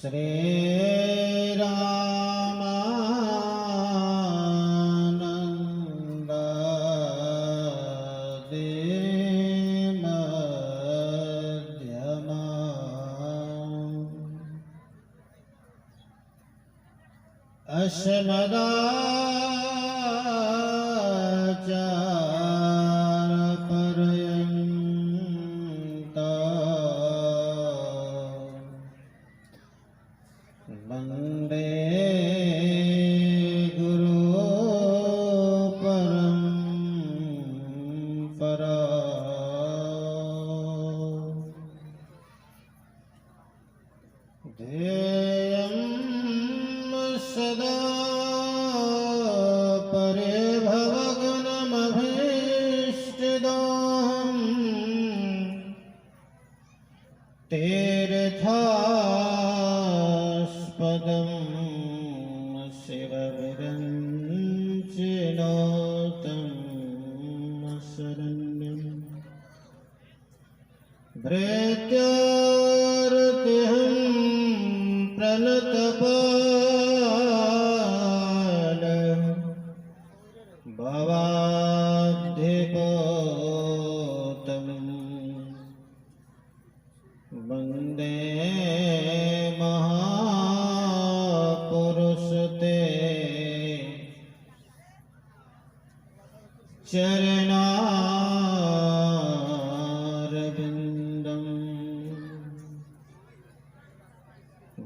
श्री रामानन्दादि मध्यमा अस्मदाचार्यपर्यन्ता वन्दे गुरु परम्परा ध्येयं सदा परिभवग्नमभीष्टदोहम् तीर्थास्पदं शिवविरञ्चिनोतं शरण्यं भृत्यार्तिहं प्रणतपाल भवाब्धिपोतं वन्दे महापुरुष ते चरणारविन्दं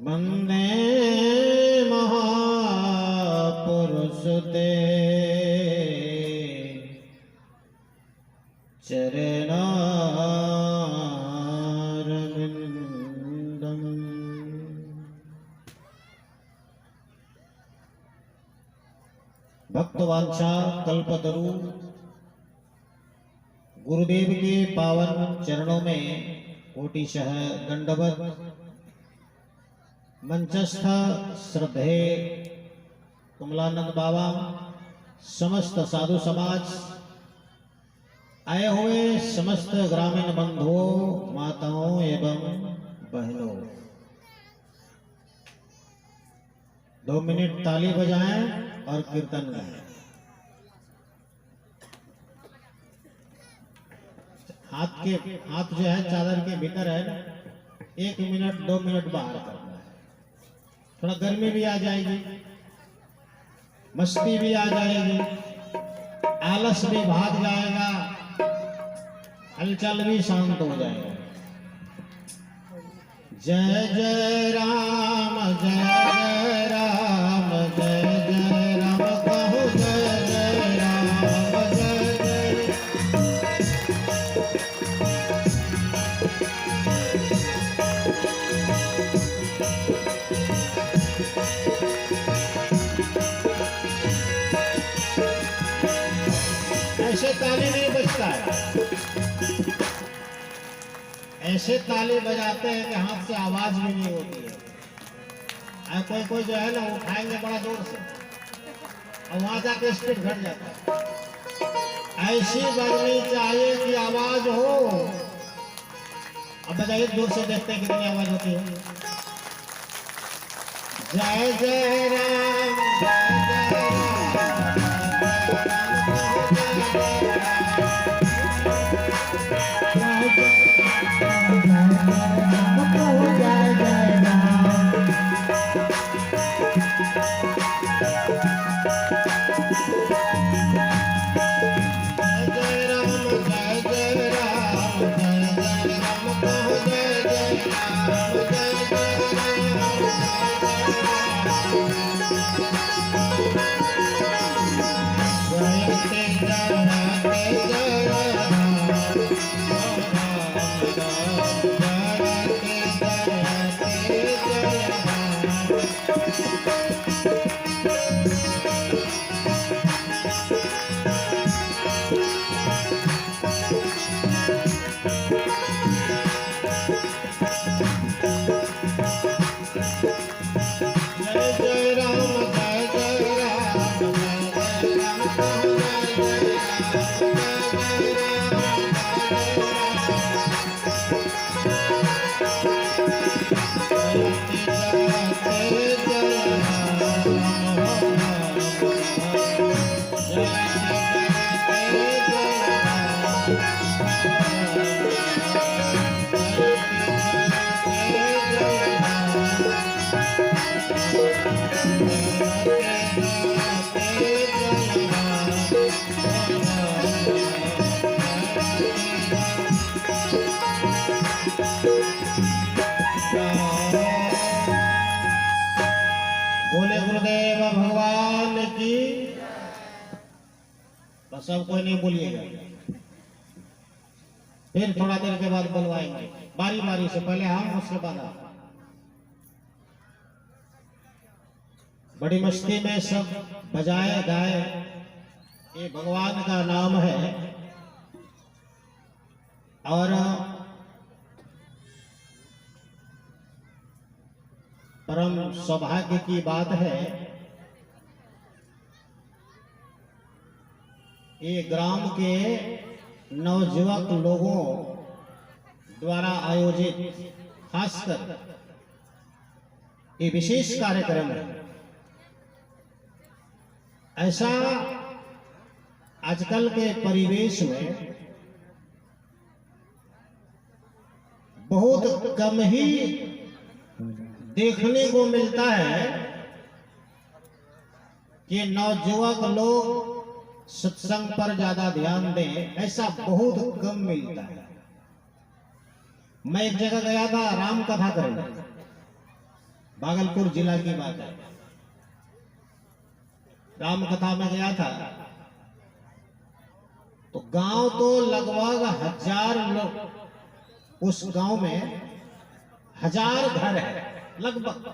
वन्दे महापुरुष ते चरणारविन्दं। भक्तवांछा कल्पतरु गुरुदेव के पावन चरणों में कोटिशः दंडवत। मंचस्थ श्रद्धेय कमलानंद बाबा, समस्त साधु समाज, आए हुए समस्त ग्रामीण बंधुओं, माताओं एवं बहनों, 2 मिनट ताली बजाएं और कीर्तन गाएं। हाथ जो है चादर के भीतर है, 1 मिनट 2 मिनट बाहर करना है। थोड़ा गर्मी भी आ जाएगी, मस्ती भी आ जाएगी, आलस भी भाग जाएगा, हलचल भी शांत हो जाएगा। जय जय राम, जय जय राम, जय जय राम कहो, जय जय राम, जय जय। ऐसे ताली नहीं बजता है, ऐसे ताली बजाते हैं कि हाथ से आवाज भी नहीं होती है। कोई कोई जो है ना उठाएंगे बड़ा जोर से और वहां जाके स्पीड घट जाता है। ऐसी बजनी चाहिए कि आवाज हो। अब बजाइए दूर से, देखते हैं कितनी आवाज होती है। जय जय राम, जय जय सब कोई नहीं बोलिएगा, फिर थोड़ा देर के बाद बुलवाएंगे, बारी बारी से, पहले हम उसके बाद आप। बड़ी मस्ती में सब बजाए गाए, ये भगवान का नाम है। और परम सौभाग्य की बात है, ये ग्राम के नवयुवक लोगों द्वारा आयोजित खासकर ये विशेष कार्यक्रम है। ऐसा आजकल के परिवेश में बहुत कम ही देखने को मिलता है कि नौजुवक लोग सत्संग पर ज्यादा ध्यान दें, ऐसा बहुत कम मिलता है। मैं एक जगह गया था राम कथा करने, भागलपुर जिला की बात है। राम कथा में गया था तो गांव तो लगभग 1000 लोग, उस गांव में 1000 घर है, लगभग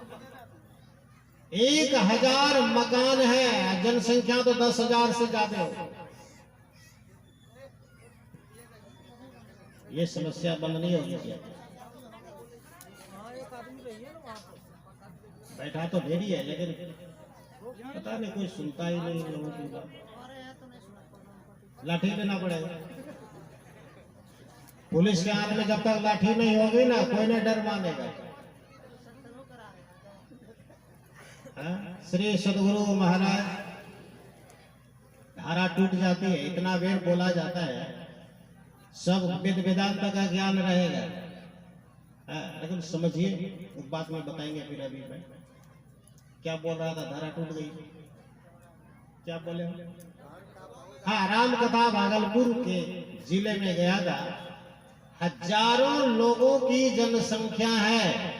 1000 मकान है, जनसंख्या तो 10,000 से ज्यादा हो। ये समस्या बंद नहीं होगी क्या? बैठा तो ढेरी है, लेकिन पता नहीं कोई सुनता ही नहीं लोगों की बात। लाठी देना पड़ेगा। पुलिस के हाथ में जब तक लाठी नहीं होगी ना, कोई नहीं डर मानेगा। श्री सदगुरु महाराज, धारा टूट जाती है, इतना बेर बोला जाता है, सब वेद वेदांत का ज्ञान रहेगा, लेकिन समझिए, एक बात में बताएंगे फिर। अभी मैं क्या बोल रहा था, धारा टूट गई, क्या बोले? हाँ, राम कथा भागलपुर के जिले में गया था। हजारों लोगों की जनसंख्या है,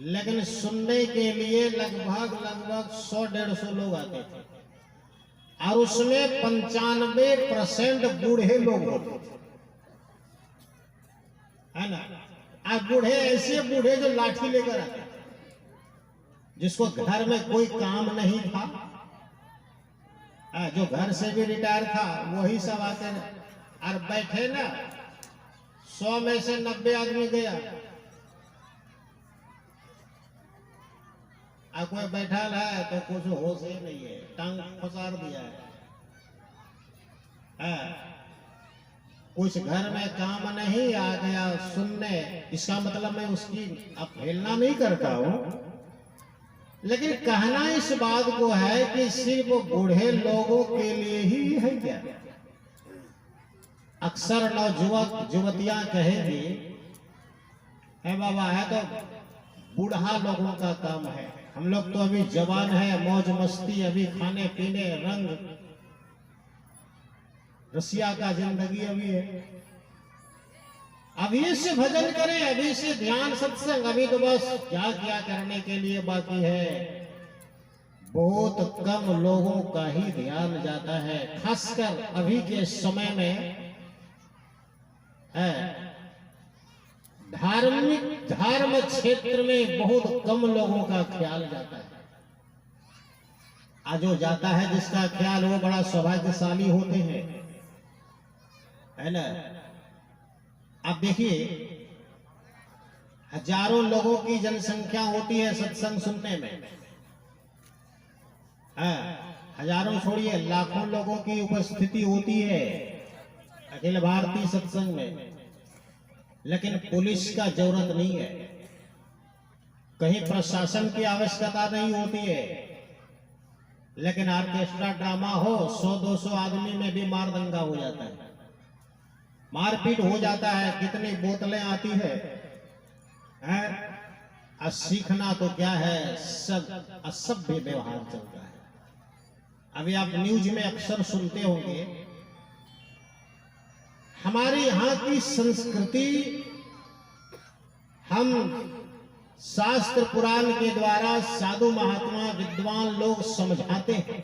लेकिन सुनने के लिए लगभग 100-150 लोग आते थे, और उसमें 95% बूढ़े लोग होते थे, है ना। आज बूढ़े ऐसे बूढ़े जो लाठी लेकर आते थे, जिसको घर में कोई काम नहीं था, जो घर से भी रिटायर था, वही सब आते और बैठे ना। 100 में से 90 आदमी गया, कोई बैठा है तो कुछ होश ही नहीं है, टांग फसार दिया है। कुछ घर में काम नहीं, आ गया सुनने। इसका मतलब मैं उसकी अवहेलना नहीं करता हूं, लेकिन कहना इस बात को है कि सिर्फ बूढ़े लोगों के लिए ही है क्या? अक्सर नौजुवक युवतियां कहेंगी, है बाबा, है तो बूढ़ा लोगों का काम है, हम लोग तो अभी जवान है, मौज मस्ती, अभी खाने पीने, रंग रसिया का जिंदगी अभी है, अभी से भजन करें, अभी से ध्यान सत्संग, अभी तो बस क्या क्या करने के लिए बाकी है। बहुत कम लोगों का ही ध्यान जाता है, खासकर अभी के समय में धर्म क्षेत्र में बहुत कम लोगों का ख्याल जाता है। आज जो जाता है जिसका ख्याल, वो बड़ा सौभाग्यशाली होते हैं, है ना। आप देखिए, हजारों लोगों की जनसंख्या होती है सत्संग सुनने में, हजारों छोड़िए, लाखों लोगों की उपस्थिति होती है अखिल भारतीय सत्संग में, लेकिन पुलिस का जरूरत नहीं है, कहीं प्रशासन की आवश्यकता नहीं होती है, लेकिन ऑर्केस्ट्रा ड्रामा हो, 100-200 आदमी में भी मार दंगा हो जाता है, मारपीट हो जाता है, कितनी बोतलें आती है। सीखना तो क्या है, सब असभ्य व्यवहार चलता है। अभी आप न्यूज में अक्सर सुनते होंगे, हमारे यहाँ की संस्कृति हम शास्त्र पुराण के द्वारा साधु महात्मा विद्वान लोग समझाते हैं,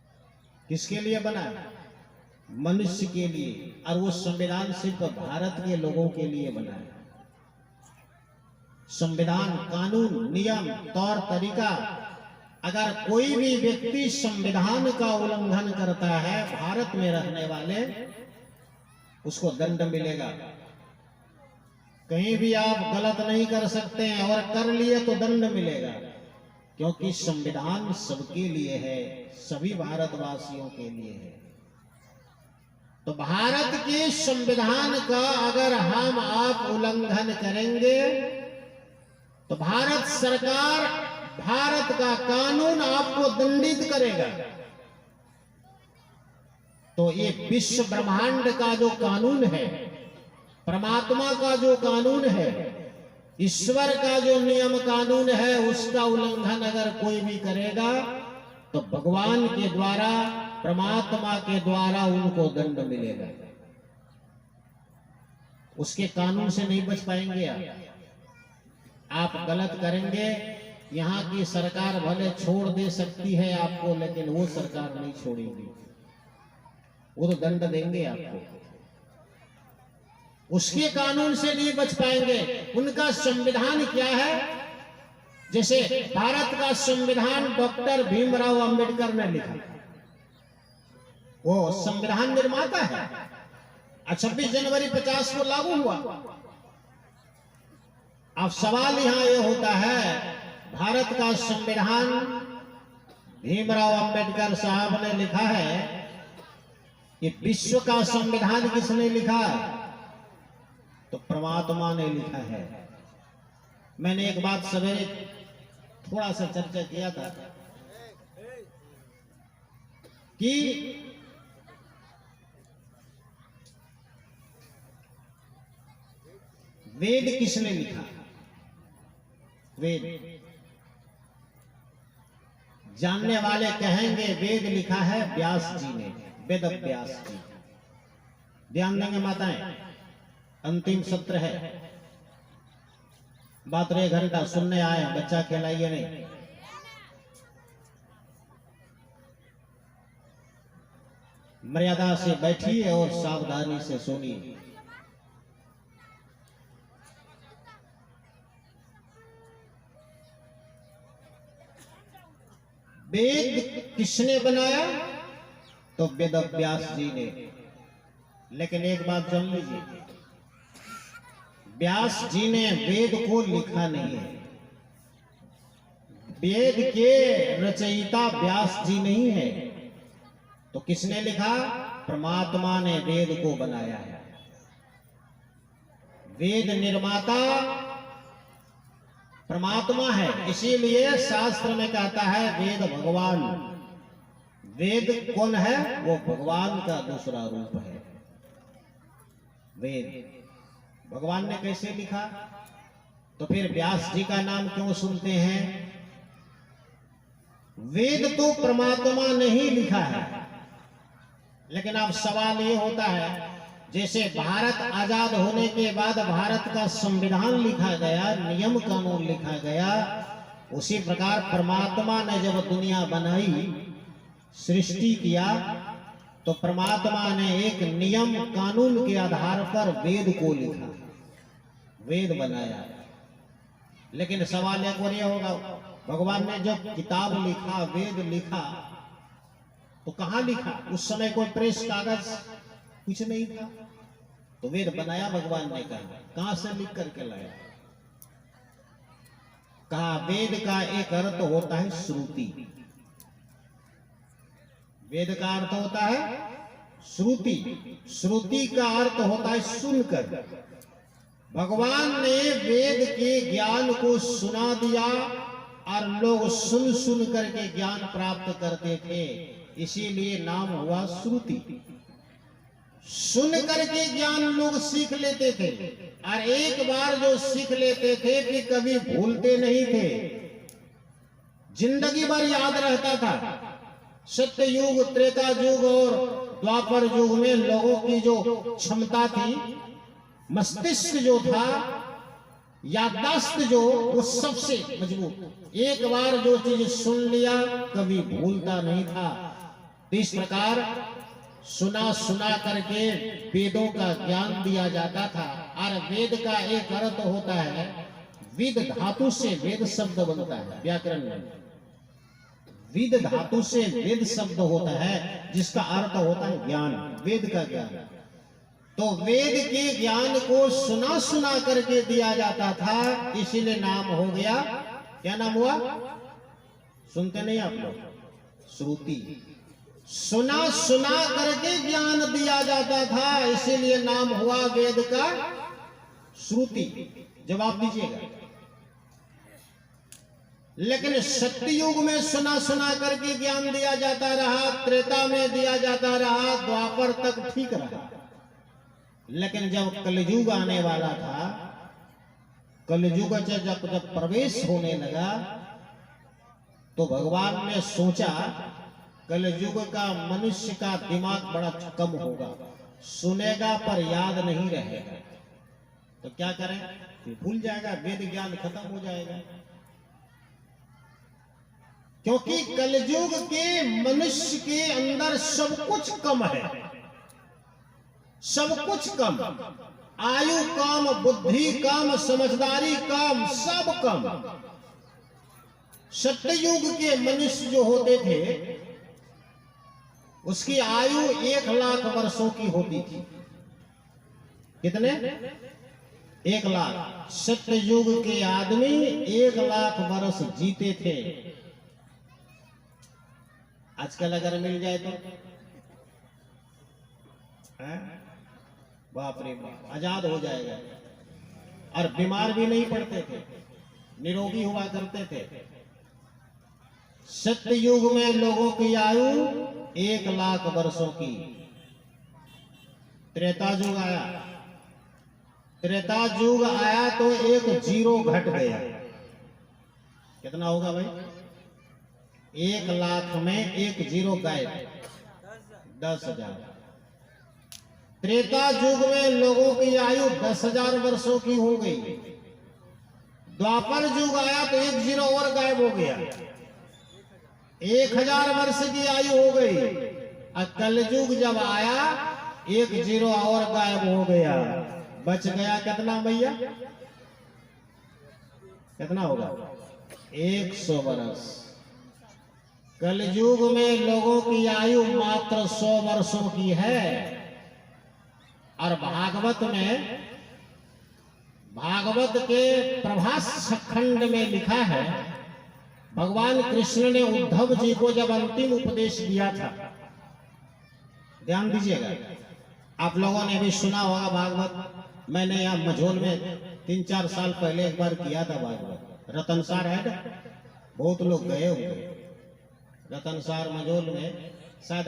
किसके लिए बना है? मनुष्य के लिए। और वो संविधान सिर्फ भारत के लोगों के लिए बना है। संविधान, कानून, नियम, तौर तरीका, अगर कोई भी व्यक्ति संविधान का उल्लंघन करता है भारत में रहने वाले, उसको दंड मिलेगा। कहीं भी आप गलत नहीं कर सकते हैं, और कर लिए तो दंड मिलेगा, क्योंकि संविधान सबके लिए है, सभी भारतवासियों के लिए है। तो भारत के संविधान का अगर हम आप उल्लंघन करेंगे तो भारत सरकार, भारत का कानून आपको दंडित करेगा। तो ये विश्व ब्रह्मांड का जो कानून है, परमात्मा का जो कानून है, ईश्वर का जो नियम कानून है, उसका उल्लंघन अगर कोई भी करेगा तो भगवान के द्वारा, परमात्मा के द्वारा उनको दंड मिलेगा। उसके कानून से नहीं बच पाएंगे आप गलत करेंगे, यहाँ की सरकार भले छोड़ दे सकती है आपको, लेकिन वो सरकार नहीं छोड़ेगी, वो तो दंड देंगे आपको। उसके कानून से नहीं बच पाएंगे। उनका संविधान क्या है? जैसे भारत का संविधान डॉक्टर भीमराव अंबेडकर ने लिखा, वो संविधान निर्माता है। 26 जनवरी 50 को लागू हुआ। अब सवाल यहां ये होता है, भारत का संविधान भीमराव अंबेडकर साहब ने लिखा है, ये विश्व का संविधान किसने लिखा? तो परमात्मा ने लिखा है। मैंने एक बात सवेरे थोड़ा सा चर्चा किया था कि वेद किसने लिखा? वेद जानने वाले कहेंगे वेद लिखा है व्यास जी ने, वेद व्यास जी। ध्यान देंगे माताएं, अंतिम सत्र है, मात्र 1 घंटा सुनने आए, बच्चा कहलाइए नहीं। मर्यादा से बैठिए और सावधानी से सुनिए। वेद किसने बनाया? तो वेद व्यास जी ने। लेकिन एक बात जान लीजिए, व्यास जी ने वेद को लिखा नहीं है। वेद के रचयिता व्यास जी नहीं है। तो किसने लिखा? परमात्मा ने वेद को बनाया है। वेद निर्माता परमात्मा है, इसीलिए शास्त्र में कहता है वेद भगवान। वेद कौन है? वो भगवान का दूसरा रूप है। वेद भगवान ने कैसे लिखा? तो फिर व्यास जी का नाम क्यों सुनते हैं? वेद तो परमात्मा ने ही लिखा है। लेकिन अब सवाल ये होता है, जैसे भारत आजाद होने के बाद भारत का संविधान लिखा गया, नियम कानून लिखा गया, उसी प्रकार परमात्मा ने जब दुनिया बनाई, सृष्टि किया, तो परमात्मा ने एक नियम कानून के आधार पर वेद को लिखा, वेद बनाया। लेकिन सवाल एक और ये होगा, भगवान ने जब किताब लिखा, वेद लिखा, तो कहां लिखा? उस समय कोई प्रेस कागज कुछ नहीं था, तो वेद बनाया भगवान ने। कहां से लिख करके लाया? कहा वेद का एक अर्थ होता है श्रुति। वेद का अर्थ होता है श्रुति। श्रुति का अर्थ होता है सुनकर। भगवान ने वेद के ज्ञान को सुना दिया और लोग सुन सुन करके ज्ञान प्राप्त करते थे, इसीलिए नाम हुआ श्रुति। सुन करके ज्ञान लोग सीख लेते थे, और एक बार जो सीख लेते थे कि कभी भूलते नहीं थे, जिंदगी भर याद रहता था। सत्य युग, त्रेता युग और द्वापर युग में लोगों की जो क्षमता थी, मस्तिष्क जो था, याददाश्त जो, वो सबसे मजबूत। एक बार जो चीज सुन लिया कभी भूलता नहीं था। तो इस प्रकार सुना सुना करके वेदों का ज्ञान दिया जाता था। और वेद का एक अर्थ होता है, विद धातु से वेद शब्द बनता है व्याकरण में। विद धातु से वेद शब्द होता है जिसका अर्थ होता है ज्ञान, वेद का ज्ञान। तो वेद के ज्ञान को सुना सुना करके दिया जाता था, इसीलिए नाम हो गया, क्या नाम हुआ? सुनते नहीं आप लोग? श्रुति। सुना सुना करके ज्ञान दिया जाता था, इसीलिए नाम हुआ वेद का श्रुति। जवाब दीजिएगा। लेकिन सत्ययुग में सुना सुना करके ज्ञान दिया जाता रहा, त्रेता में दिया जाता रहा, द्वापर तक ठीक रहा। लेकिन जब कलयुग आने वाला था, कलयुग जब प्रवेश होने लगा, तो भगवान ने सोचा कलयुग का मनुष्य का दिमाग बड़ा कम होगा, सुनेगा पर याद नहीं रहेगा। तो क्या करें? भूल जाएगा, वेद ज्ञान खत्म हो जाएगा। क्योंकि कलयुग के मनुष्य के अंदर सब कुछ कम है, सब कुछ कम। आयु कम, बुद्धि कम, समझदारी कम, सब कम। सत्ययुग के मनुष्य जो होते थे, उसकी आयु 1,00,000 वर्षों की होती थी। कितने? 1,00,000। सत्ययुग के आदमी 1,00,000 वर्ष जीते थे। आजकल अगर मिल जाए तो बाप रे बाप, आजाद हो जाएगा। और बीमार भी नहीं पड़ते थे, निरोगी हुआ करते थे। सत्ययुग में लोगों की आयु 1,00,000 वर्षों की। त्रेता युग आया, त्रेता युग आया तो एक जीरो घट गया। कितना होगा भाई? 1,00,000 में एक जीरो गायब, 10,000। त्रेता युग में लोगों की आयु 10,000 वर्षों की हो गई। द्वापर युग आया तो एक जीरो और गायब हो गया, 1,000 वर्ष की आयु हो गई। और कलयुग जब आया, एक जीरो और गायब हो गया, बच गया कितना भैया? कितना होगा? 100 वर्ष। कलयुग में लोगों की आयु मात्र 100 वर्षों की है। और भागवत में, भागवत के प्रभास खंड में लिखा है, भगवान कृष्ण ने उद्धव जी को जब अंतिम उपदेश दिया था, ध्यान दीजिएगा, आप लोगों ने भी सुना होगा भागवत। मैंने यहाँ मझोल में 3-4 साल पहले एक बार किया था भागवत। रतनसार है ना, बहुत लोग गए होंगे। रतनसार मझोल में शायद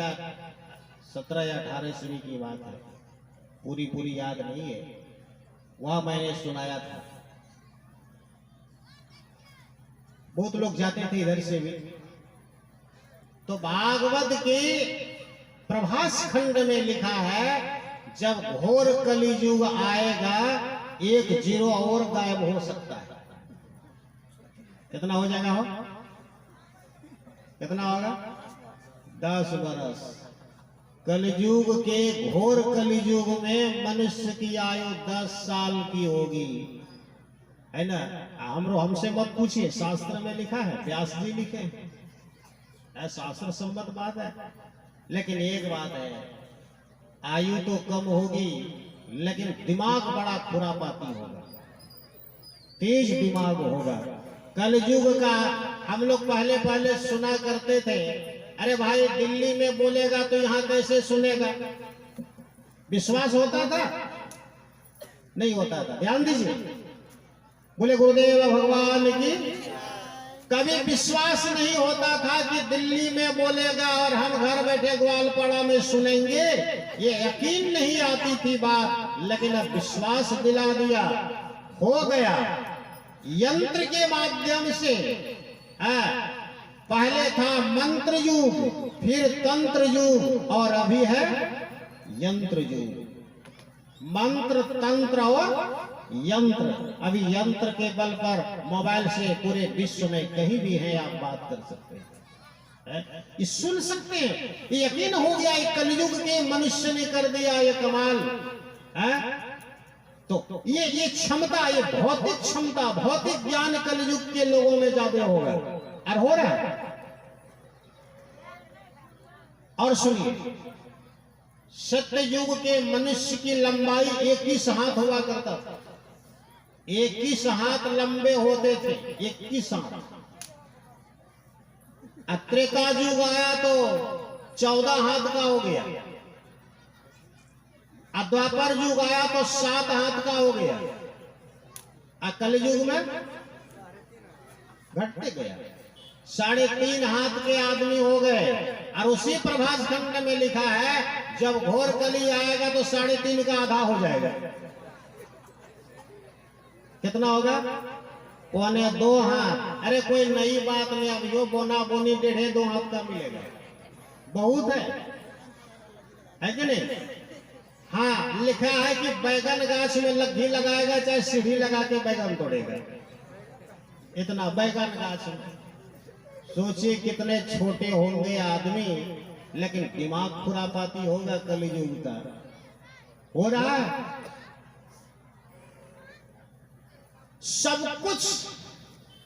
17 या 18 ईस्वी की बात है, पूरी याद नहीं है। वहां मैंने सुनाया था, बहुत लोग जाते थे इधर से भी। तो भागवत के प्रभास खंड में लिखा है, जब घोर कलियुग आएगा, एक जीरो और गायब हो सकता है। कितना हो जाएगा? हो कितना होगा? 10 वर्ष। कलयुग के घोर कलयुग में मनुष्य की आयु 10 साल की होगी, है ना? हमसे मत पूछिए, शास्त्र में लिखा है, व्यास जी लिखे हैं, शास्त्र सम्मत बात है। लेकिन एक बात है, आयु तो कम होगी, लेकिन दिमाग बड़ा खुरापाती होगा, तेज दिमाग होगा। कलयुग का हम लोग पहले सुना करते थे, अरे भाई दिल्ली में बोलेगा तो यहाँ कैसे सुनेगा? विश्वास होता था? नहीं होता था। ध्यान दीजिए, बोले गुरुदेव भगवान की। कभी विश्वास नहीं होता था कि दिल्ली में बोलेगा और हम घर बैठे ग्वालपाड़ा में सुनेंगे, ये यकीन नहीं आती थी बात। लेकिन अब विश्वास दिला दिया, हो गया। यंत्र के माध्यम से, पहले था मंत्र युग, फिर तंत्र युग, और अभी है यंत्र युग। मंत्र, तंत्र और यंत्र। अभी यंत्र के बल पर मोबाइल से पूरे विश्व में कहीं भी है आप बात कर सकते हैं। ये सुन सकते हैं, ये यकीन हो गया ये कलयुग के मनुष्य ने कर दिया ये कमाल है। तो ये क्षमता, ये भौतिक क्षमता, भौतिक ज्ञान कलयुग के लोगों में ज्यादा होगा और हो रहा है। और सुनिए, सत्ययुग के मनुष्य की लंबाई 21 हाथ हुआ करता था, 21 हाथ लंबे होते थे, 21 हाथ। त्रेता युग आया तो 14 हाथ का हो गया, द्वापर युग आया तो 7 हाथ का हो गया, कल युग में घटते गया, 3.5 हाथ के आदमी हो गए। और उसी प्रभास खंड में लिखा है जब घोर कली आएगा तो 3.5 का आधा हो जाएगा। कितना होगा? 1.25 हाथ। अरे कोई नई बात नहीं, अब यो बोना बोनी 1.5-2 हाथ का मिलेगा, बहुत है कि नहीं? हाँ, लिखा है कि बैगन गाछ में लग्गी लगाएगा चाहे सीढ़ी लगा के बैगन तोड़ेगा, इतना बैगन गाछ में। सोचिए कितने छोटे होंगे आदमी, लेकिन दिमाग खुरापाती होगा कलयुग का। हो रहा है, सब कुछ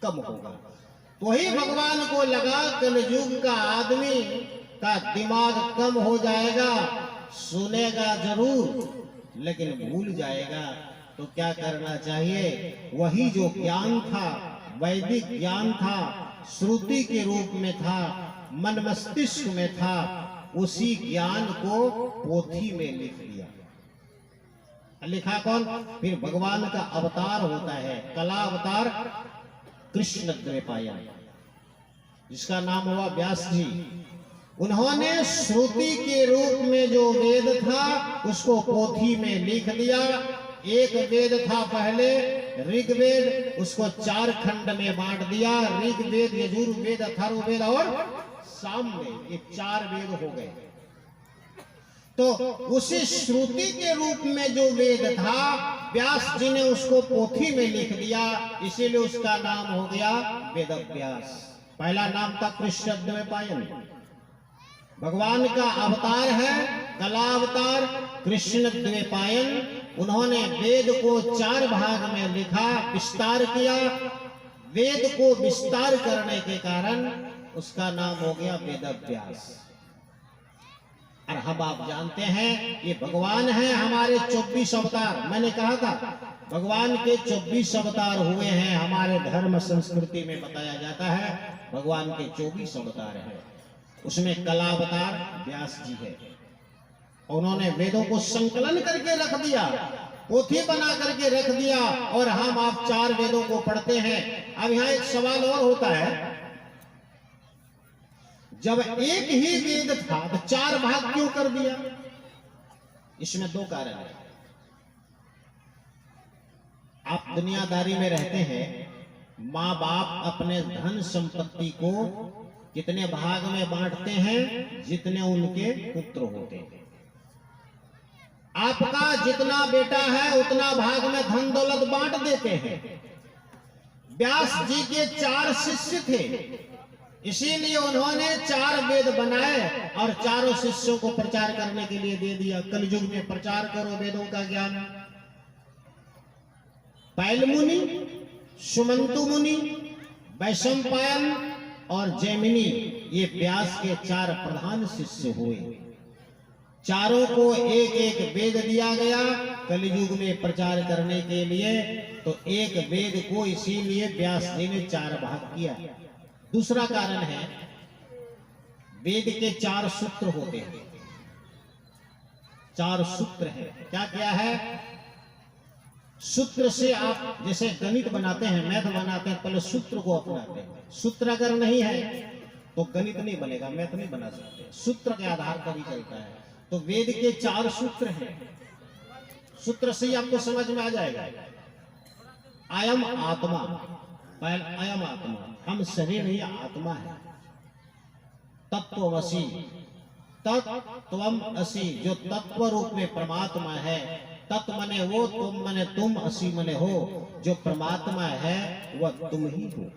कम होगा। तो ही भगवान को लगा कलयुग का आदमी का दिमाग कम हो जाएगा, सुनेगा जरूर लेकिन भूल जाएगा। तो क्या करना चाहिए? वही जो ज्ञान था, वैदिक ज्ञान था, श्रुति के रूप में था, मन मस्तिष्क में था, उसी ज्ञान को पोथी में लिख दिया। लिखा कौन? फिर भगवान का अवतार होता है, कला अवतार कृष्ण द्वैपायन, जिसका नाम हुआ व्यास जी। उन्होंने श्रुति के रूप में जो वेद था उसको पोथी में लिख दिया। एक वेद था पहले ऋग्वेद, उसको 4 खंड में बांट दिया। ऋग्वेद, यजुर्वेद, अथर्ववेद और सामवेद, ये 4 वेद हो गए। तो उसी श्रुति के रूप में जो वेद था, व्यास जी ने उसको पोथी में लिख दिया, इसीलिए उसका नाम हो गया वेद व्यास। पहला नाम था कृष्ण द्वैपायन। भगवान का अवतार है, कला अवतार कृष्ण द्वैपायन। उन्होंने वेद को 4 भाग में लिखा, विस्तार किया। वेद को विस्तार करने के कारण उसका नाम हो गया वेद व्यास। और हम आप जानते हैं ये भगवान है, हमारे 24 अवतार। मैंने कहा था भगवान के 24 अवतार हुए हैं, हमारे धर्म संस्कृति में बताया जाता है भगवान के 24 अवतार हैं। उसमें कला अवतार व्यास जी है, उन्होंने वेदों को संकलन करके रख दिया, पोथी बना करके रख दिया। और हम आप 4 वेदों को पढ़ते हैं। अब यहाँ एक सवाल और होता है, जब एक ही वेद था तो 4 भाग क्यों कर दिया? इसमें 2 कारण है। आप दुनियादारी में रहते हैं, माँ बाप अपने धन संपत्ति को कितने भाग में बांटते हैं? जितने उनके पुत्र होते हैं। आपका जितना बेटा है उतना भाग में धन दौलत बांट देते हैं। व्यास जी के 4 शिष्य थे, इसीलिए उन्होंने 4 वेद बनाए और चारों शिष्यों को प्रचार करने के लिए दे दिया। कलयुग में प्रचार करो वेदों का ज्ञान। पैल मुनि, सुमंतु मुनि, वैशंपायन और जैमिनी, ये व्यास के 4 प्रधान शिष्य हुए। चारों को एक एक वेद दिया गया कलयुग में प्रचार करने के लिए। तो एक वेद को इसीलिए व्यास जी ने 4 भाग किया। दूसरा कारण है, वेद के 4 सूत्र होते हैं। 4 सूत्र हैं। क्या क्या है? सूत्र से आप जैसे गणित बनाते हैं, मैथ बनाते हैं, पहले सूत्र को अपनाते हैं। सूत्र अगर नहीं है तो गणित नहीं बनेगा, मैथ नहीं बना सकते। सूत्र के आधार पर ही चलता है। तो वेद के 4 सूत्र हैं। सूत्र से ही आपको समझ में आ जाएगा। अयम आत्मा, पहले अयम आत्मा, हम शरीर नहीं आत्मा है। तत्वमसि, तत्वम असि, जो तत्व रूप में परमात्मा है। तत्व मने वो, तुम मने तुम, असि मने हो। जो परमात्मा है वह तुम ही हो।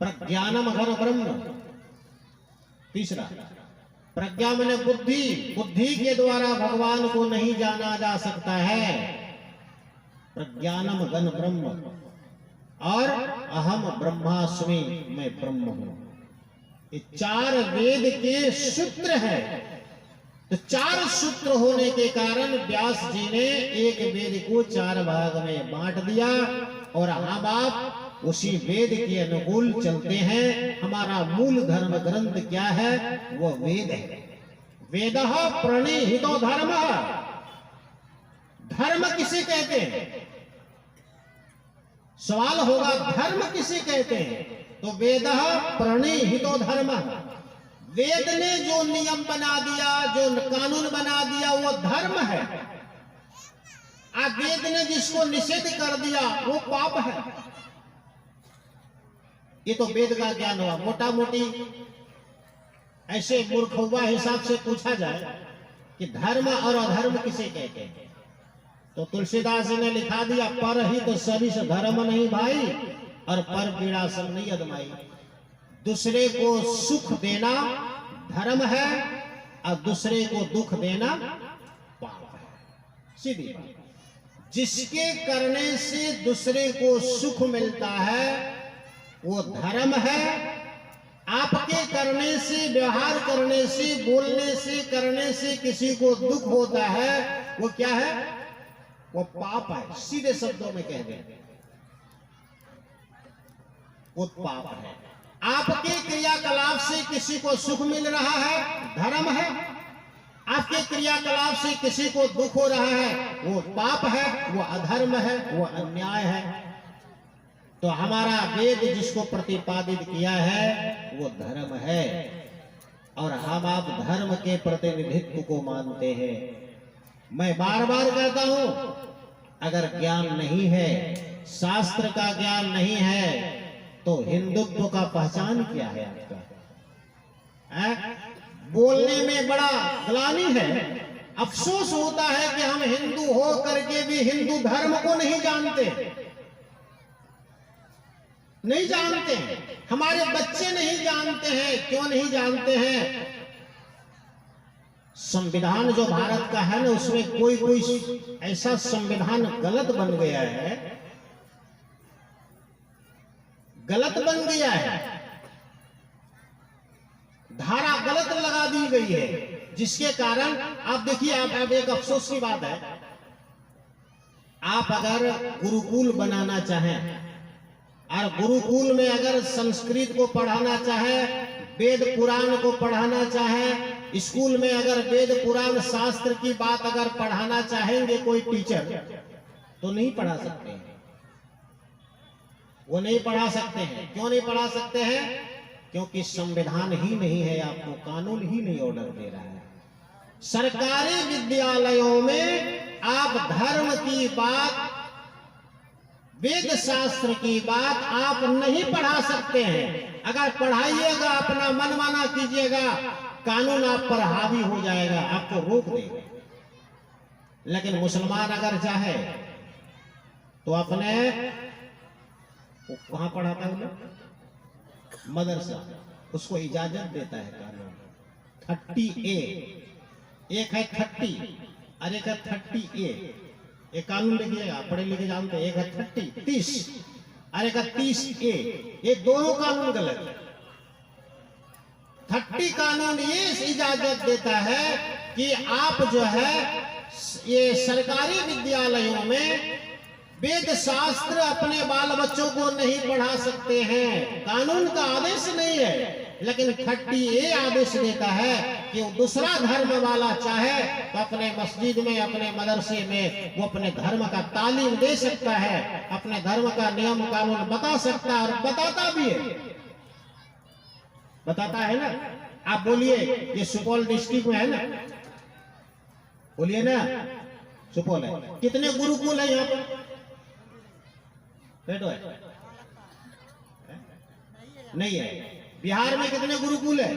प्रज्ञानम घन ब्रह्म। तीसरा, प्रज्ञा माने बुद्धि, बुद्धि के द्वारा भगवान को नहीं जाना जा सकता है। प्रज्ञानम घन ब्रह्म। और अहम ब्रह्मास्मि, मैं ब्रह्म हूं। ये 4 वेद के सूत्र है। तो 4 सूत्र होने के कारण व्यास जी ने एक वेद को 4 भाग में बांट दिया और हम आप उसी वेद के अनुकूल चलते हैं। हमारा मूल धर्म ग्रंथ क्या है? वो वेद है। वेदः प्रणीहितो धर्म। धर्म किसे कहते हैं? सवाल होगा, धर्म किसे कहते हैं? तो वेदः प्रणीहितो धर्म। वेद ने जो नियम बना दिया, जो कानून बना दिया, वो धर्म है। वेद ने जिसको निषेध कर दिया वो पाप है। ये तो वेद का ज्ञान हुआ। मोटा मोटी ऐसे मूर्खुआ हिसाब से पूछा जाए कि धर्म और अधर्म किसे कहते हैं, तो तुलसीदास ने लिखा दिया, पर ही तो सरिस धर्म नहीं भाई, और पर पीड़ा सब नहीं अदमाई। दूसरे को सुख देना धर्म है और दूसरे को दुख देना पाप है। सीधी बात। जिसके करने से दूसरे को सुख मिलता है वो धर्म है। आपके करने से, व्यवहार करने से, बोलने से, करने से किसी को दुख होता है, वो क्या है? वो पाप है। सीधे शब्दों में कह दें, वो पाप है। आपके क्रियाकलाप से किसी को सुख मिल रहा है, धर्म है। आपके क्रियाकलाप से किसी को दुख हो रहा है, वो पाप है, वो अधर्म है, वो अन्याय है। तो हमारा वेद जिसको प्रतिपादित किया है वो धर्म है, और हम आप धर्म के प्रतिनिधित्व को मानते हैं। मैं बार बार कहता हूं, अगर ज्ञान नहीं है, शास्त्र का ज्ञान नहीं है, तो हिंदुत्व का पहचान क्या है आपका? बोलने में बड़ा ग्लानि है, अफसोस होता है कि हम हिंदू हो करके भी हिंदू धर्म को नहीं जानते। नहीं जानते हैं, हमारे बच्चे नहीं जानते हैं। क्यों नहीं जानते हैं? संविधान जो भारत का है ना, उसमें कोई कोई ऐसा संविधान गलत बन गया है, गलत बन गया है, धारा गलत लगा दी गई है, जिसके कारण आप देखिए, आप एक अफसोस की बात है, आप अगर गुरुकुल बनाना चाहें और गुरुकुल में अगर संस्कृत को पढ़ाना चाहे, वेद पुराण को पढ़ाना चाहे, स्कूल में अगर वेद पुराण शास्त्र की बात अगर पढ़ाना चाहेंगे कोई टीचर, तो नहीं पढ़ा सकते हैं। वो नहीं पढ़ा सकते हैं। क्यों नहीं पढ़ा सकते हैं? क्योंकि संविधान ही नहीं है, आपको कानून ही नहीं ऑर्डर दे रहा है। सरकारी विद्यालयों में आप धर्म की बात, वेद शास्त्र की बात आप नहीं पढ़ा सकते हैं। अगर पढ़ाइएगा, अपना मनमाना कीजिएगा, कानून आप पर हावी हो जाएगा, आपको रोक देगा। लेकिन मुसलमान अगर चाहे तो अपने कहां पढ़ाता है? मदरसा, उसको इजाजत देता है कानून। 30A, एक है 30 और एक है 30A। एक कानून लिखिएगा, पढ़े लिखे जानते हैं। एक है 30 और एक है 30A। ये दोनों कानून गलत है। 30 कानून ये इजाजत देता है कि आप जो है ये सरकारी विद्यालयों में वेद शास्त्र अपने बाल बच्चों को नहीं पढ़ा सकते हैं। कानून का आदेश नहीं है, लेकिन 30A आदेश देता है कि वो दूसरा धर्म वाला चाहे तो अपने मस्जिद में, अपने मदरसे में वो अपने धर्म का तालीम दे सकता है, अपने धर्म का नियम कानून बता सकता है, और बताता भी है। बताता है ना। आप बोलिए, ये सुपौल डिस्ट्रिक्ट में है ना, बोलिए ना, सुपौल है। कितने गुरुकुल है यहाँ पर? है? नहीं है। बिहार में कितने गुरुकुल है?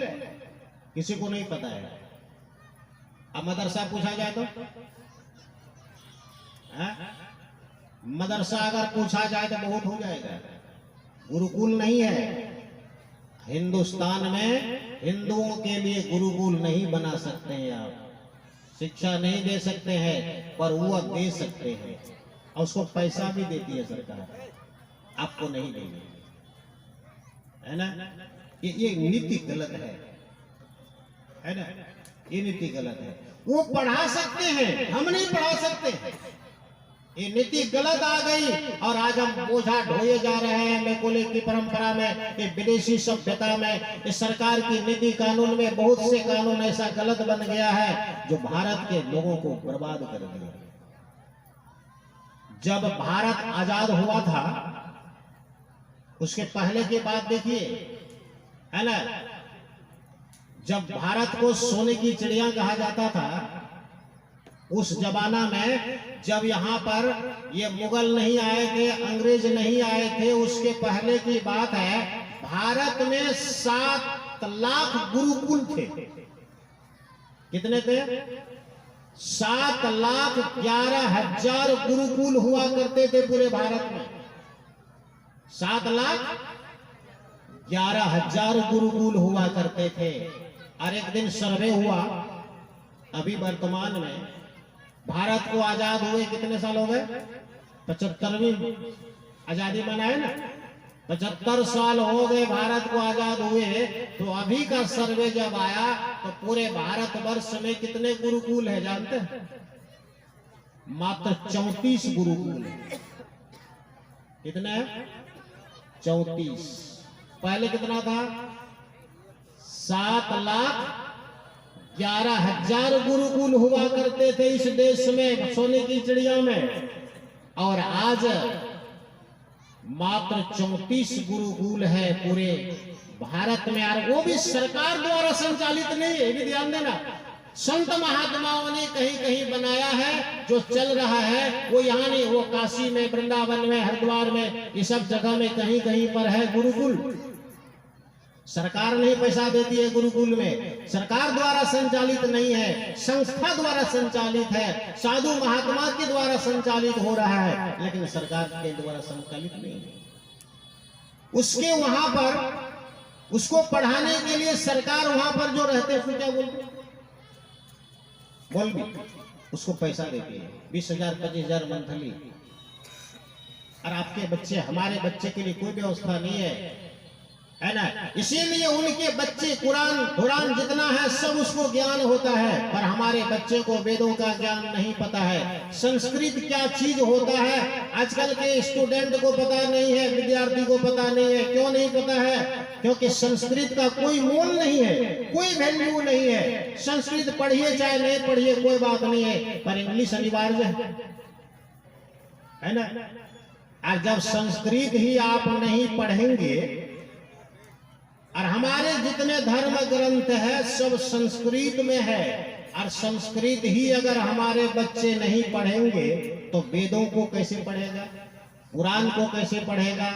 किसी को नहीं पता है। अब मदरसा पूछा जाए तो मदरसा अगर पूछा जाए तो बहुत हो जाएगा। गुरुकुल नहीं है। हिंदुस्तान में हिंदुओं के लिए गुरुकुल नहीं बना सकते हैं आप, शिक्षा नहीं दे सकते हैं, पर वो दे सकते हैं और उसको पैसा भी देती है सरकार, आपको नहीं देगी, है ना। ये नीति गलत है ना, ये नीति गलत है। वो पढ़ा सकते हैं, हम नहीं पढ़ा सकते, ये नीति गलत आ गई और आज हम बोझा ढोए जा रहे हैं मैकुले की परंपरा में, ये विदेशी सभ्यता में, इस सरकार की नीति कानून में बहुत से कानून ऐसा गलत बन गया है जो भारत के लोगों को बर्बाद कर दिया। जब भारत आजाद हुआ था उसके पहले की बात देखिए, है ना, जब भारत को सोने की चिड़िया कहा जाता था, उस जमाना में जब यहाँ पर ये मुगल नहीं आए थे, अंग्रेज नहीं आए थे, उसके पहले की बात है, भारत में 7 लाख गुरुकुल थे। कितने थे? 7,11,000 गुरुकुल हुआ करते थे पूरे भारत में। 7,11,000 गुरुकुल हुआ करते थे। और एक दिन सर्वे हुआ, अभी वर्तमान में भारत को आजाद हुए कितने साल हो गए? 75वीं आजादी मनाए ना, 75 साल हो गए भारत को आजाद हुए। तो अभी का सर्वे जब आया तो पूरे भारत वर्ष में कितने गुरुकुल है जानते हैं? मात्र 34 गुरुकुल। कितने? 34। पहले कितना था? 7,11,000 गुरुकुल हुआ करते थे इस देश में, सोने की चिड़िया में। और आज मात्र 34 गुरुकुल है पूरे भारत में, और वो भी सरकार द्वारा संचालित नहीं है, ये ध्यान देना। संत महात्माओं ने कहीं कहीं बनाया है, जो चल रहा है वो यहाँ नहीं, वो काशी में, वृंदावन में, हरिद्वार में, ये सब जगह में कहीं कहीं पर है गुरुकुल। सरकार नहीं पैसा देती है गुरुकुल में, सरकार द्वारा संचालित नहीं है, संस्था द्वारा संचालित है, साधु महात्मा के द्वारा संचालित हो रहा है, लेकिन सरकार के द्वारा संचालित नहीं है। उसके वहां पर उसको पढ़ाने के लिए सरकार वहां पर जो रहते हैं, क्या बोलते बोल भी उसको पैसा देती है, 20,000 25,000 मंथली। और आपके बच्चे, हमारे बच्चे के लिए कोई व्यवस्था नहीं है ना। इसीलिए उनके बच्चे कुरान जितना है सब उसको ज्ञान होता है, पर हमारे बच्चे को वेदों का ज्ञान नहीं पता है। संस्कृत क्या चीज होता है आजकल के स्टूडेंट को पता नहीं है, विद्यार्थी को पता नहीं है। क्यों नहीं पता है? क्योंकि संस्कृत का कोई मोल नहीं है, कोई वैल्यू नहीं है। संस्कृत पढ़िए चाहे नहीं पढ़िए कोई बात नहीं है, पर इंग्लिश अनिवार्य है ना। और जब संस्कृत ही आप नहीं पढ़ेंगे, और हमारे जितने धर्म ग्रंथ है सब संस्कृत में है, और संस्कृत ही अगर हमारे बच्चे नहीं पढ़ेंगे तो वेदों को कैसे पढ़ेगा, कुरान को कैसे पढ़ेगा,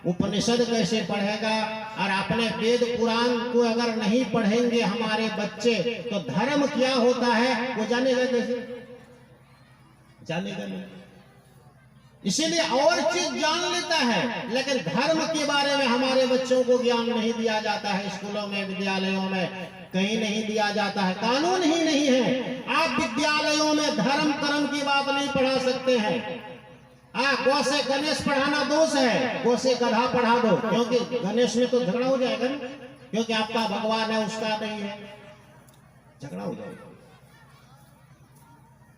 उपनिषद कैसे पढ़ेगा। और अपने वेद पुराण को अगर नहीं पढ़ेंगे हमारे बच्चे तो धर्म क्या होता है वो जानेगा कैसे? जानेगा नहीं। इसीलिए और चीज जान लेता है, लेकिन धर्म के बारे में हमारे बच्चों को ज्ञान नहीं दिया जाता है। स्कूलों में, विद्यालयों में कहीं नहीं दिया जाता है, कानून ही नहीं है। आप विद्यालयों में धर्म कर्म की बात नहीं पढ़ा सकते हैं। गौ से गणेश पढ़ाना दोष है, गौ से गधा पढ़ा दो, क्योंकि गणेश में तो झगड़ा हो जाएगा ना, क्योंकि आपका भगवान है उसका नहीं है, झगड़ा हो जाएगा,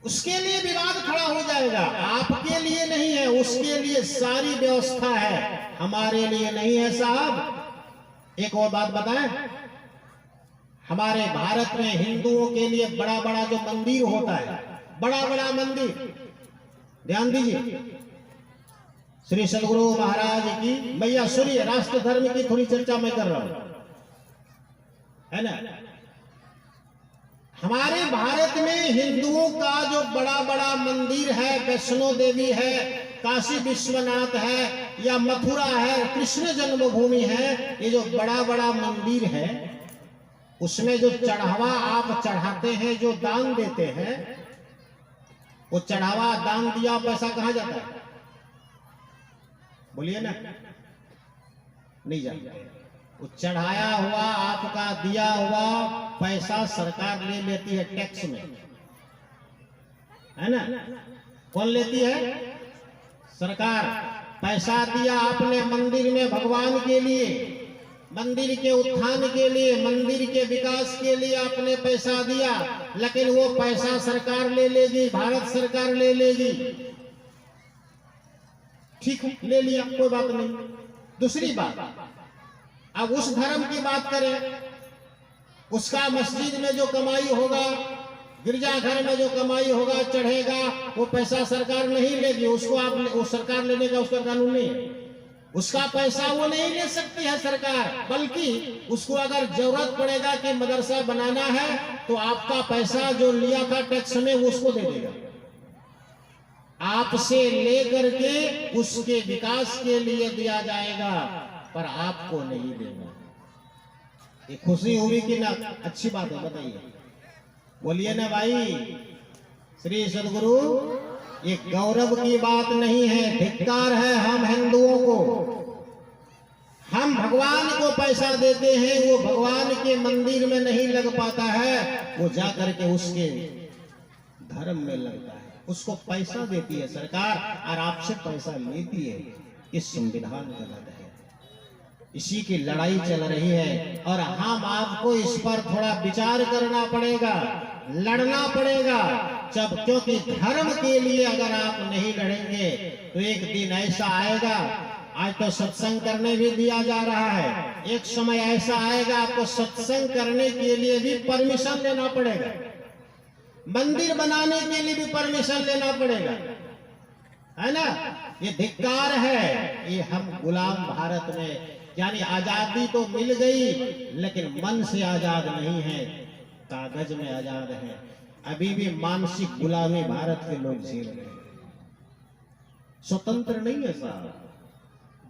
उसके लिए विवाद खड़ा हो जाएगा। आपके लिए नहीं है, उसके लिए सारी व्यवस्था है, हमारे लिए नहीं है साहब। एक और बात बताएं, हमारे भारत में हिंदुओं के लिए बड़ा बड़ा जो मंदिर होता है, बड़ा बड़ा मंदिर, ध्यान दीजिए, श्री सदगुरु महाराज की मैया सूर्य राष्ट्र धर्म की थोड़ी चर्चा मैं कर रहा हूं, है ना। हमारे भारत में हिंदुओं का जो बड़ा बड़ा मंदिर है, वैष्णो देवी है, काशी विश्वनाथ है, या मथुरा है, कृष्ण जन्मभूमि है, ये जो बड़ा बड़ा मंदिर है उसमें जो चढ़ावा आप चढ़ाते हैं, जो दान देते हैं, वो चढ़ावा दान दिया पैसा कहां जाता है? बोलिए ना, नहीं जाता। वो चढ़ाया हुआ आपका दिया हुआ पैसा सरकार ले लेती है टैक्स में, है ना? कौन लेती है? सरकार। पैसा दिया आपने मंदिर में भगवान के लिए, मंदिर के उत्थान के लिए, मंदिर के विकास के लिए आपने पैसा दिया, लेकिन वो पैसा सरकार ले लेगी, भारत सरकार ले लेगी। ठीक है, ले लिया, कोई बात नहीं। दूसरी बात, अब उस धर्म की बात करें, उसका मस्जिद में जो कमाई होगा, गिरजाघर में जो कमाई होगा, चढ़ेगा, वो पैसा सरकार नहीं लेगी। उसको आप वो सरकार लेने का उसका कानून नहीं है। उसका पैसा वो नहीं ले सकती है सरकार, बल्कि उसको अगर जरूरत पड़ेगा कि मदरसा बनाना है तो आपका पैसा जो लिया था टैक्स में वो उसको दे देगा, आपसे लेकर के उसके विकास के लिए दिया जाएगा, पर आपको नहीं देगा। ये खुशी हुई कि ना? अच्छी बात है, बताइए, बोलिए ना भाई। श्री सदगुरु, ये गौरव की बात नहीं है, धिक्कार है हम हिंदुओं को। हम भगवान को पैसा देते हैं, वो भगवान के मंदिर में नहीं लग पाता है, वो जाकर के उसके धर्म में लगता है। उसको पैसा देती है सरकार और आपसे पैसा लेती है। इस संविधान गलत है, इसी की लड़ाई चल रही है और हम आपको इस पर थोड़ा विचार करना पड़ेगा, लड़ना पड़ेगा। जब क्योंकि धर्म के लिए अगर आप नहीं लड़ेंगे तो एक दिन ऐसा आएगा, आज तो सत्संग करने भी दिया जा रहा है, एक समय ऐसा आएगा आपको सत्संग करने के लिए भी परमिशन लेना पड़ेगा, मंदिर बनाने के लिए भी परमिशन लेना पड़ेगा, है ना? ये धिक्कार है। ये हम गुलाम भारत में, यानी आजादी तो मिल गई लेकिन मन से आजाद नहीं है, कागज में आजाद है। अभी भी मानसिक गुलामी भारत के लोग झेल रहे हैं, स्वतंत्र नहीं है साहब।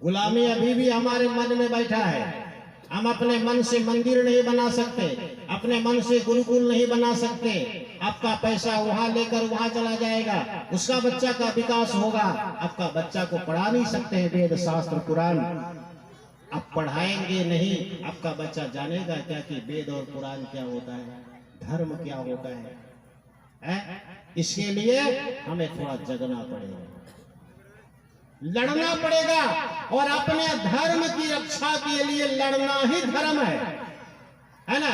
गुलामी अभी भी हमारे मन में बैठा है। हम अपने मन से मंदिर नहीं बना सकते, अपने मन से गुरुकुल नहीं बना सकते। आपका पैसा वहां लेकर वहां चला जाएगा, उसका बच्चा का विकास होगा। आपका बच्चा को पढ़ा नहीं सकते हैं वेद शास्त्र कुरान, आप पढ़ाएंगे नहीं, आपका बच्चा जानेगा क्या कि वेद और कुरान क्या होता है, धर्म क्या होता है? इसके लिए हमें थोड़ा जगना पड़ेगा, लड़ना पड़ेगा और अपने धर्म की रक्षा के लिए लड़ना ही धर्म है ना?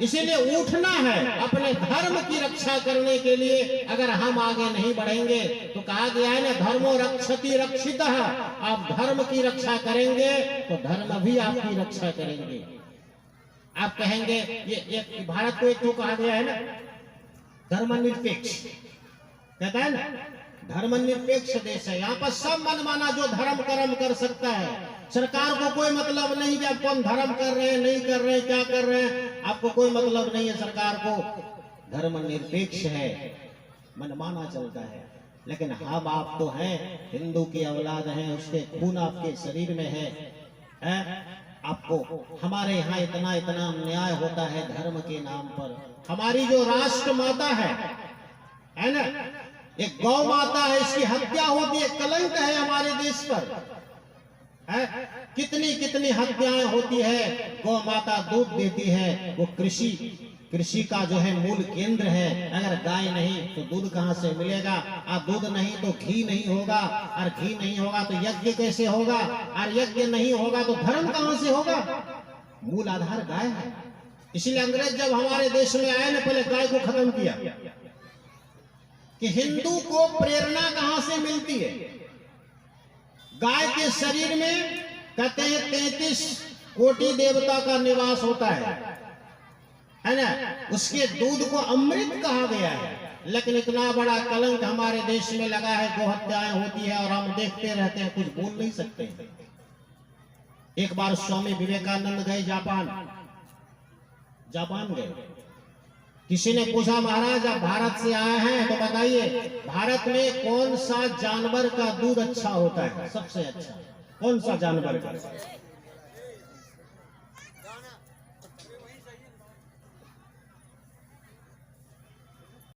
इसीलिए उठना है अपने धर्म की रक्षा करने के लिए। अगर हम आगे नहीं बढ़ेंगे तो कहा गया है ना, धर्मो रक्षति रक्षितः। आप धर्म की रक्षा करेंगे तो धर्म भी आपकी रक्षा करेंगे। आप कहेंगे ये भारत को एक तो कहा गया है ना धर्मनिरपेक्ष, कहता है ना धर्मनिरपेक्ष देश है। यहाँ पर सब मनमाना जो धर्म कर्म कर सकता है, सरकार को कोई मतलब नहीं कि आप कौन धर्म कर रहे हैं, नहीं कर रहे हैं, क्या कर रहे हैं, आपको कोई मतलब नहीं है। सरकार को धर्मनिरपेक्ष है, मनमाना चलता है। लेकिन हम आप तो हैं, हिंदू की औलाद हैं, उसके खून आपके शरीर में है। आपको हमारे यहाँ इतना इतना अन्याय होता है धर्म के नाम पर। हमारी जो राष्ट्र माता है ना, एक गौ माता है, इसकी हत्या होती है, कलंक है हमारे देश पर। कितनी कितनी हत्याएं होती है। गौ माता दूध देती है, वो कृषि का जो है मूल केंद्र है। अगर गाय नहीं तो दूध कहाँ से मिलेगा, और दूध नहीं तो घी नहीं होगा, और घी नहीं होगा तो यज्ञ कैसे होगा, और यज्ञ नहीं होगा तो धर्म कहाँ से होगा? मूल आधार गाय है। इसलिए अंग्रेज जब हमारे देश में आए ना, पहले गाय को खत्म किया कि हिंदू को प्रेरणा कहां से मिलती है। गाय के शरीर में कहते हैं 33 कोटि देवता का निवास होता है ना। उसके दूध को अमृत कहा गया है। लेकिन इतना बड़ा कलंक हमारे देश में लगा है, गौ हत्याएं होती है और हम देखते रहते हैं, कुछ बोल नहीं सकते। एक बार स्वामी विवेकानंद गए जापान गए। किसी ने पूछा, महाराज आप भारत से आए हैं तो बताइए भारत में कौन सा जानवर का दूध अच्छा होता है, सबसे अच्छा कौन सा जानवर का?